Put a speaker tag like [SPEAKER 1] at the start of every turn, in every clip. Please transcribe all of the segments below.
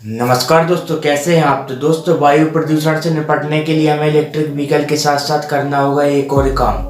[SPEAKER 1] नमस्कार दोस्तों, कैसे हैं आप। तो दोस्तों, वायु प्रदूषण से निपटने के लिए हमें इलेक्ट्रिक व्हीकल के साथ साथ करना होगा एक और काम।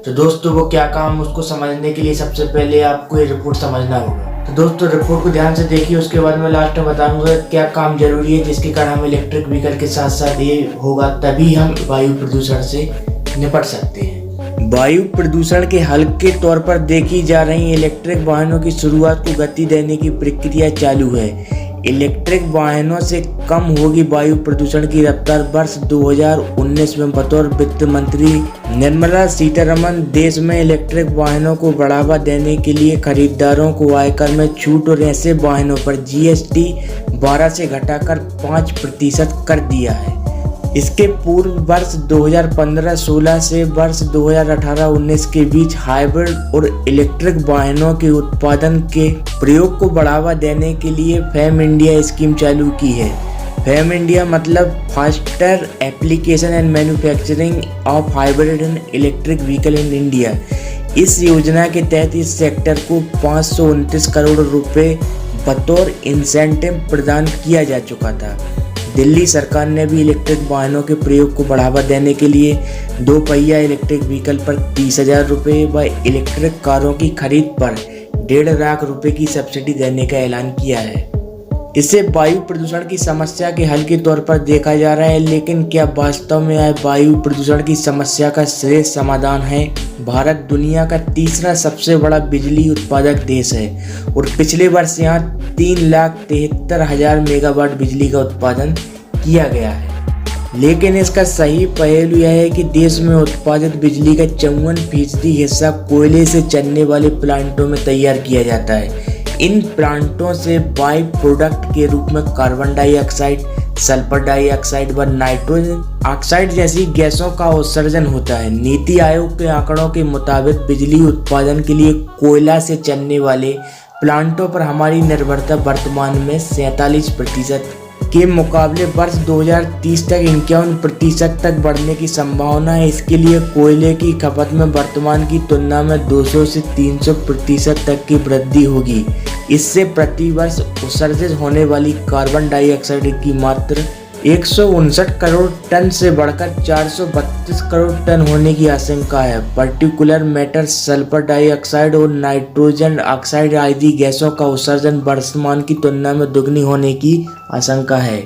[SPEAKER 1] तो दोस्तों, वो क्या काम, उसको समझने के लिए सबसे पहले आपको ये रिपोर्ट समझना होगा। तो दोस्तों, रिपोर्ट को ध्यान से देखिए, उसके बाद मैं लास्ट में बताऊंगा क्या काम जरूरी है जिसके कारण हम इलेक्ट्रिक व्हीकल के साथ साथ ये होगा, तभी हम वायु प्रदूषण से निपट सकते हैं। वायु प्रदूषण के हल के तौर पर देखी जा रही इलेक्ट्रिक वाहनों की शुरुआत को गति देने की प्रक्रिया चालू है। इलेक्ट्रिक वाहनों से कम होगी वायु प्रदूषण की रफ्तार। वर्ष 2019 में बतौर वित्त मंत्री निर्मला सीतारमण देश में इलेक्ट्रिक वाहनों को बढ़ावा देने के लिए खरीदारों को आयकर में छूट और ऐसे वाहनों पर जीएसटी 12 से घटाकर 5% कर दिया है। इसके पूर्व वर्ष 2015-16 से वर्ष 2018-19 के बीच हाइब्रिड और इलेक्ट्रिक वाहनों के उत्पादन के प्रयोग को बढ़ावा देने के लिए फेम इंडिया स्कीम चालू की है। फेम इंडिया मतलब faster application and manufacturing of hybrid and electric vehicle in India. इस योजना के तहत इस सेक्टर को 529 करोड़ रुपए बतौर इंसेंटिव प्रदान किया जा चुका था। दिल्ली सरकार ने भी इलेक्ट्रिक वाहनों के प्रयोग को बढ़ावा देने के लिए 2 पहिया इलेक्ट्रिक व्हीकल पर 30,000 रुपये व इलेक्ट्रिक कारों की खरीद पर 1.5 लाख रुपए की सब्सिडी देने का ऐलान किया है। इसे वायु प्रदूषण की समस्या के हल के तौर पर देखा जा रहा है, लेकिन क्या वास्तव में यह वायु प्रदूषण की समस्या का श्रेष्ठ समाधान है? भारत दुनिया का तीसरा सबसे बड़ा बिजली उत्पादक देश है और पिछले वर्ष यहाँ 3,73,000 मेगावाट बिजली का उत्पादन किया गया है। लेकिन इसका सही पहलू यह है कि देश में उत्पादित बिजली का 54% हिस्सा कोयले से चलने वाले प्लांटों में तैयार किया जाता है। इन प्लांटों से बाई प्रोडक्ट के रूप में कार्बन डाइऑक्साइड, सल्फर डाइऑक्साइड व नाइट्रोजन ऑक्साइड जैसी गैसों का उत्सर्जन होता है। नीति आयोग के आंकड़ों के मुताबिक बिजली उत्पादन के लिए कोयला से चलने वाले प्लांटों पर हमारी निर्भरता वर्तमान में 47% के मुकाबले वर्ष 2030 तक 51% तक बढ़ने की संभावना है। इसके लिए कोयले की खपत में वर्तमान की तुलना में 200 से 300% तक की वृद्धि होगी। इससे प्रति वर्ष उत्सर्जित होने वाली कार्बन डाइऑक्साइड की मात्रा 159 करोड़ टन से बढ़कर 432 करोड़ टन होने की आशंका है। पर्टिकुलर मैटर, सल्फर डाइऑक्साइड और नाइट्रोजन ऑक्साइड आदि गैसों का उत्सर्जन वर्तमान की तुलना में दुगनी होने की आशंका है।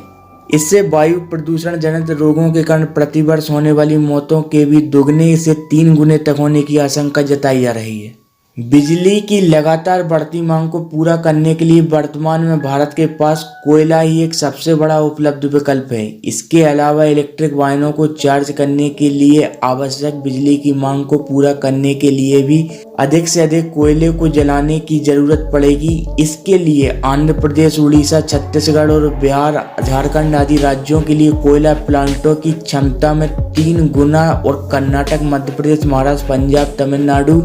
[SPEAKER 1] इससे वायु प्रदूषण जनित रोगों के कारण प्रतिवर्ष होने वाली मौतों के भी दुगने से 3 गुने तक होने की आशंका जताई जा रही है। बिजली की लगातार बढ़ती मांग को पूरा करने के लिए वर्तमान में भारत के पास कोयला ही एक सबसे बड़ा उपलब्ध विकल्प है। इसके अलावा इलेक्ट्रिक वाहनों को चार्ज करने के लिए आवश्यक बिजली की मांग को पूरा करने के लिए भी अधिक से अधिक कोयले को जलाने की जरूरत पड़ेगी। इसके लिए आंध्र प्रदेश, उड़ीसा, छत्तीसगढ़ और बिहार, झारखंड आदि राज्यों के लिए कोयला प्लांटों की क्षमता में 3 गुना और कर्नाटक, मध्य प्रदेश, महाराष्ट्र, पंजाब, तमिलनाडु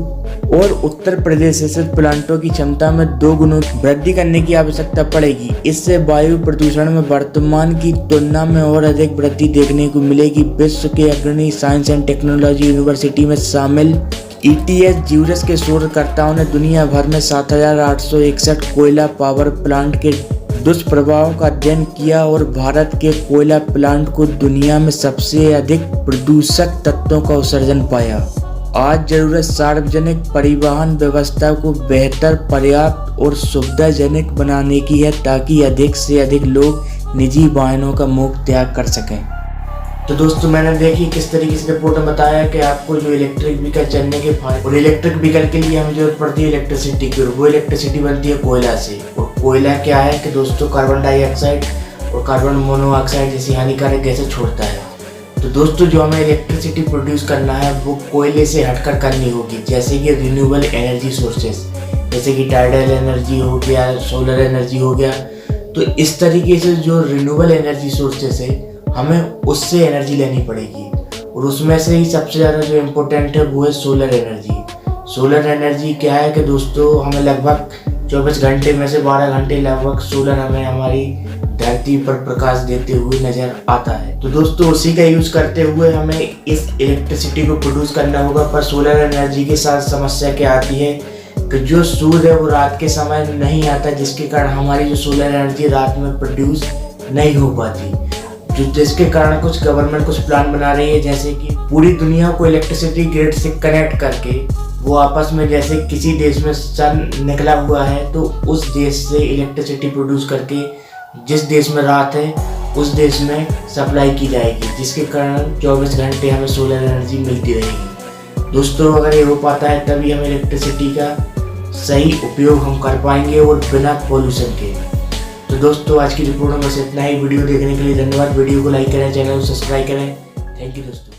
[SPEAKER 1] और उत्तर प्रदेश स्थित प्लांटों की क्षमता में 2 गुना वृद्धि करने की आवश्यकता पड़ेगी। इससे वायु प्रदूषण में वर्तमान की तुलना में और अधिक वृद्धि देखने को मिलेगी। विश्व के अग्रणी साइंस एंड टेक्नोलॉजी यूनिवर्सिटी में शामिल ETH ज्यूरिस के शोधकर्ताओं ने दुनिया भर में 7,861 कोयला पावर प्लांट के दुष्प्रभावों का अध्ययन किया और भारत के कोयला प्लांट को दुनिया में सबसे अधिक प्रदूषक तत्वों का उत्सर्जन पाया। आज जरूरत सार्वजनिक परिवहन व्यवस्था को बेहतर, पर्याप्त और सुविधाजनक बनाने की है ताकि अधिक से अधिक लोग निजी वाहनों का मुक्त त्याग कर सकें। तो दोस्तों, मैंने देखी किस तरीके से रिपोर्ट में बताया कि आपको जो इलेक्ट्रिक व्हीकल चलने के फायदे और इलेक्ट्रिक व्हीकल के लिए हमें जरूरत पड़ती है इलेक्ट्रिसिटी की, और वो इलेक्ट्रिसिटी बनती है कोयला से। और कोयला क्या है कि दोस्तों कार्बन डाइऑक्साइड और कार्बन मोनोऑक्साइड जैसी हानिकारक गैसें छोड़ता है। तो दोस्तों, जो हमें इलेक्ट्रिसिटी प्रोड्यूस करना है वो कोयले से हटकर करनी होगी, जैसे कि रिन्यूएबल एनर्जी सोर्सेस, जैसे कि टाइडल एनर्जी हो गया, सोलर एनर्जी हो गया। तो इस तरीके से जो रिन्यूएबल एनर्जी सोर्सेस है हमें उससे एनर्जी लेनी पड़ेगी, और उसमें से ही सबसे ज़्यादा जो इम्पोर्टेंट है वो है सोलर एनर्जी। सोलर एनर्जी क्या है कि दोस्तों हमें लगभग 24 घंटे में से 12 घंटे लगभग सोलर हमें हमारी धरती पर प्रकाश देते हुए नजर आता है। तो दोस्तों, उसी का यूज करते हुए हमें इस इलेक्ट्रिसिटी को प्रोड्यूस करना होगा। पर सोलर एनर्जी के साथ समस्या क्या आती है कि जो सूर्य है वो रात के समय नहीं आता, जिसके कारण हमारी जो सोलर एनर्जी रात में प्रोड्यूस नहीं हो पाती, जिसके कारण कुछ गवर्नमेंट कुछ प्लान बना रही है, जैसे कि पूरी दुनिया को इलेक्ट्रिसिटी ग्रिड से कनेक्ट करके वो आपस में, जैसे किसी देश में सन निकला हुआ है तो उस देश से इलेक्ट्रिसिटी प्रोड्यूस करके जिस देश में रात है उस देश में सप्लाई की जाएगी, जिसके कारण 24 घंटे हमें सोलर एनर्जी मिलती रहेगी। दोस्तों अगर ये हो पाता है तभी हम इलेक्ट्रिसिटी का सही उपयोग हम कर पाएंगे और बिना पॉल्यूशन के। तो दोस्तों आज की रिपोर्ट में बस इतना ही। वीडियो देखने के लिए धन्यवाद। वीडियो को लाइक करें, चैनल को सब्सक्राइब करें। थैंक यू दोस्तों।